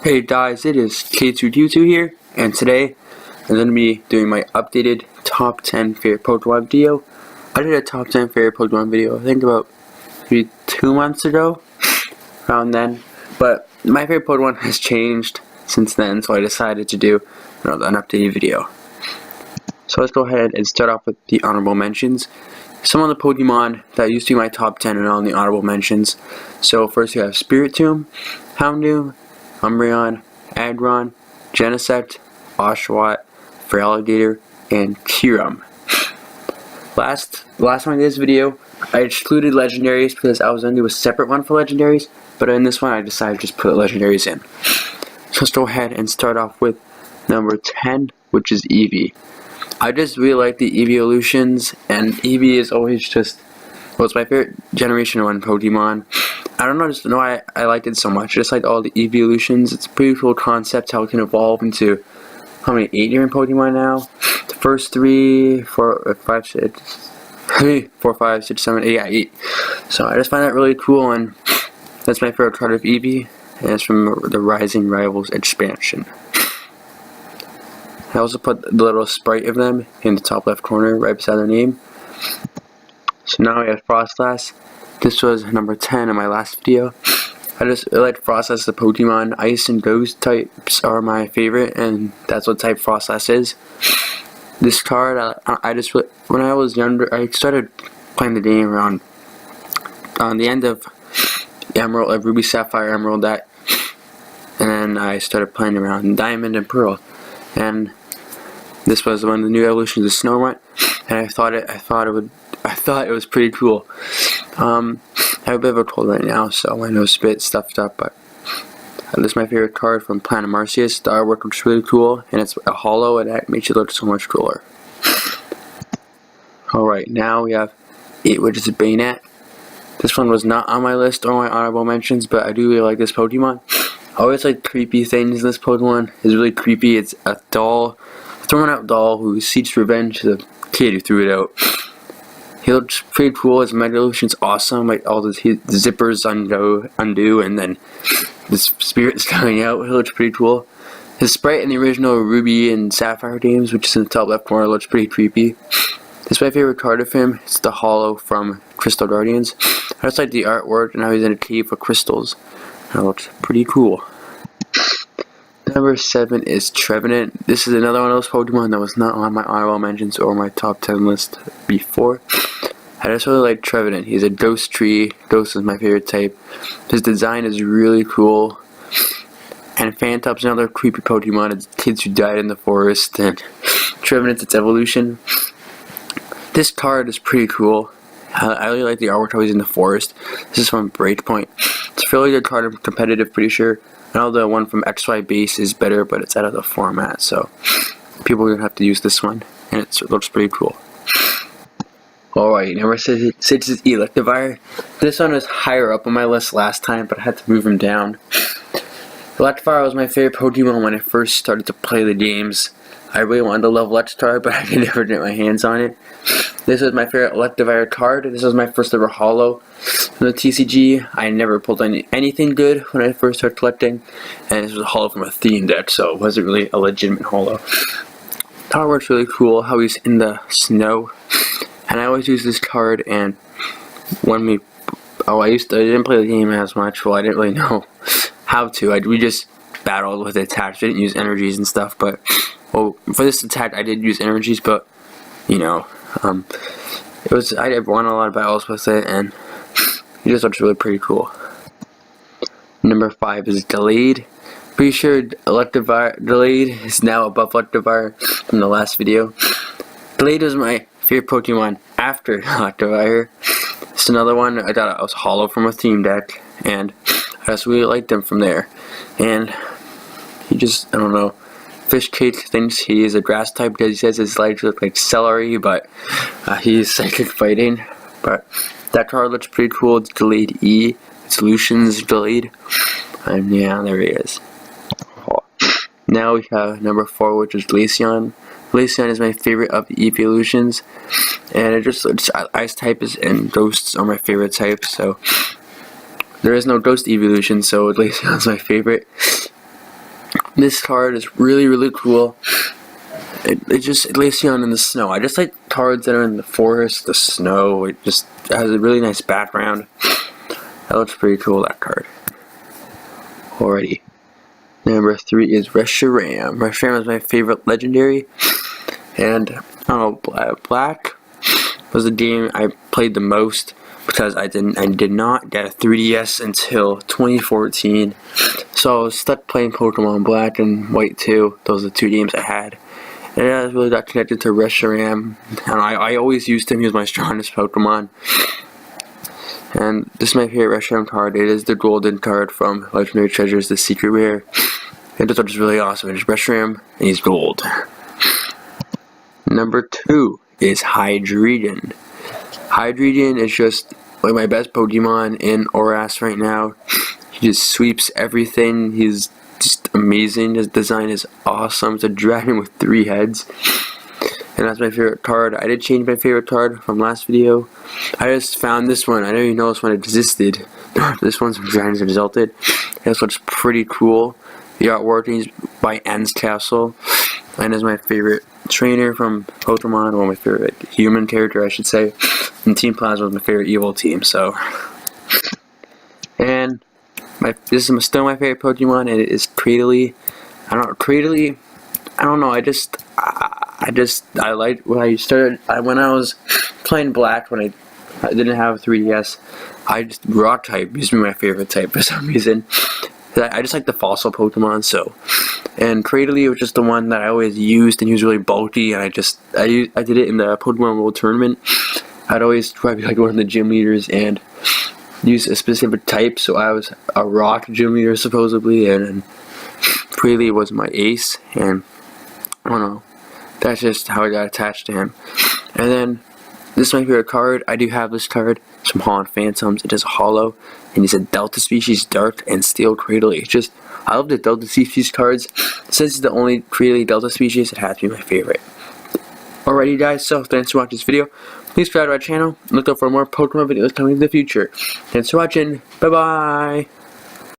Hey guys, it is K2D2 here, and today I'm going to be doing my updated top 10 favorite Pokemon video. I did a top 10 favorite Pokemon video, I think about maybe 2 months ago, around then, but my favorite Pokemon has changed since then, so I decided to do an updated video. So let's go ahead and start off with the honorable mentions. Some of the Pokemon that used to be my top 10 are on the honorable mentions. So first you have Spiritomb, Houndoom, Umbreon, Aggron, Genesect, Oshawott, Feraligatr, and Kyurem. Last time I did this video, I excluded legendaries because I was going to do a separate one for legendaries, but in this one I decided to just put legendaries in. So let's go ahead and start off with number 10, which is Eevee. I just really like the evolutions, and Eevee is always just, well, it's my favorite Generation 1 Pokemon. I don't know, just know I like it so much. Just like all the evolutions, it's a pretty cool concept how it can evolve into, how many, 8 different Pokemon now? The first 3, 4, 5, 6, 4, 5, 6, 7, 8, yeah, 8. So I just find that really cool, and that's my favorite card of Eevee, and it's from the Rising Rivals expansion. I also put the little sprite of them in the top left corner right beside their name. So now we have Frostlass. This was number 10 in my last video. I just like Frostlass as a Pokemon. Ice and Ghost types are my favorite, and that's what type Frostlass is. This card, I just really, when I was younger, I started playing the game around on the end of Emerald, Ruby, Sapphire, Emerald, and then I started playing around Diamond and Pearl, and this was when the new evolutions of Snorunt, and I thought it was pretty cool. I have a bit of a cold right now, so my nose is a bit stuffed up, but this is my favorite card from Planet Marcius. The artwork looks really cool, and it's a hollow, and that makes it look so much cooler. Alright, now we have 8, which is a Banette. This one was not on my list or my honorable mentions, but I do really like this Pokemon. I always like creepy things. This Pokemon is really creepy. It's a doll, thrown out doll who seeks revenge to the kid who threw it out. He looks pretty cool. His Mega Evolution's awesome. Like all the zippers undo, and then the spirit's coming out. He looks pretty cool. His sprite in the original Ruby and Sapphire games, which is in the top left corner, looks pretty creepy. This is my favorite card of him. It's the Hollow from Crystal Guardians. I just like the artwork, and how he's in a cave of crystals. That looks pretty cool. Number 7 is Trevenant. This is another one of those Pokemon that was not on my honorable mentions or my top 10 list before. I just really like Trevenant. He's a ghost tree. Ghost is my favorite type. His design is really cool. And Phantops, another creepy Pokemon. It's kids who died in the forest. And Trevenant's its evolution. This card is pretty cool. I really like the artwork how he's in the forest. This is from Breakpoint. It's a fairly good card. I'm competitive, pretty sure. I know the one from XY Base is better, but it's out of the format, so people are going to have to use this one, and it looks pretty cool. Alright, number 6 is Electivire. This one was higher up on my list last time, but I had to move him down. Electivire was my favorite Pokemon when I first started to play the games. I really wanted to level Electivire, but I could never get my hands on it. This was my favorite Electivire card. This was my first ever hollow from the TCG. I never pulled anything good when I first started collecting, and this was a hollow from a theme deck, so it wasn't really a legitimate hollow. The artwork's really cool, how he's in the snow, and I always use this card. And when I didn't play the game as much. Well, I didn't really know how to. We just battled with attacks. We didn't use energies and stuff, but well, for this attack I did use energies, but you know, I won a lot of battles with it, and it just looks really pretty cool. Number 5 is Gallade. Pretty sure Gallade is now above Electivire from the last video. Gallade was my favorite Pokemon after Electivire. It's another one I thought I was hollow from a theme deck, and I just really liked him from there. And he just, I don't know, Fish Cake thinks he is a grass type because he says his legs look like celery, but he's psychic fighting. But that card looks pretty cool. It's Gallade E. Solutions Gallade. And yeah, there he is. Now we have number 4, which is Glaceon. Glaceon is my favorite of the evolutions, and it's ice type and ghosts are my favorite types, so there is no ghost evolution, so Glaceon is my favorite. This card is really cool. It just lays you on in the snow. I just like cards that are in the forest, the snow. It just has a really nice background. That looks pretty cool, that card. Alrighty. Number 3 is Reshiram. Reshiram is my favorite legendary. And I don't know, Black was the game I played the most because I did not get a 3DS until 2014. So I was stuck playing Pokemon Black and White 2. Those are the 2 games I had. And I really got connected to Reshiram, and I always used him. He was my strongest Pokemon. And this is my favorite Reshiram card. It is the golden card from Legendary Treasures, the Secret Rare. And this one is really awesome. It's Reshiram, and he's gold. Number 2 is Hydreigon. Hydreigon is just like my best Pokemon in ORAS right now. He just sweeps everything. He's just amazing. His design is awesome. It's a dragon with 3 heads. And that's my favorite card. I did change my favorite card from last video. I just found this one. I didn't even know this one existed. This one's from Dragons Exalted. This looks pretty cool. The artwork is by Ends Castle. And is my favorite trainer from Pokemon, or my favorite human character, I should say. And Team Plasma is my favorite evil team, so. And this is still my favorite Pokemon, and it is Cradily. I don't know, I liked when I started, when I was playing Black, when I didn't have a 3DS, Rock type used to be my favorite type for some reason. I just like the fossil Pokemon, so. And Cradily was just the one that I always used, and he was really bulky, and I did it in the Pokemon World Tournament. I'd always try to be like one of the gym leaders and use a specific type, so I was a rock gym leader supposedly, and Cradily was my ace, and I don't know, that's just how I got attached to him. And then, this is my favorite card. I do have this card. It's from Holland Phantoms. It is a holo, and he's a Delta species, Dark and Steel Cradily. It's just, I love the Delta species cards. Since it's the only Cradily Delta species, it has to be my favorite. Alrighty guys, so thanks for watching this video. Please subscribe to our channel and look out for more Pokemon videos coming in the future. Thanks for watching. Bye bye.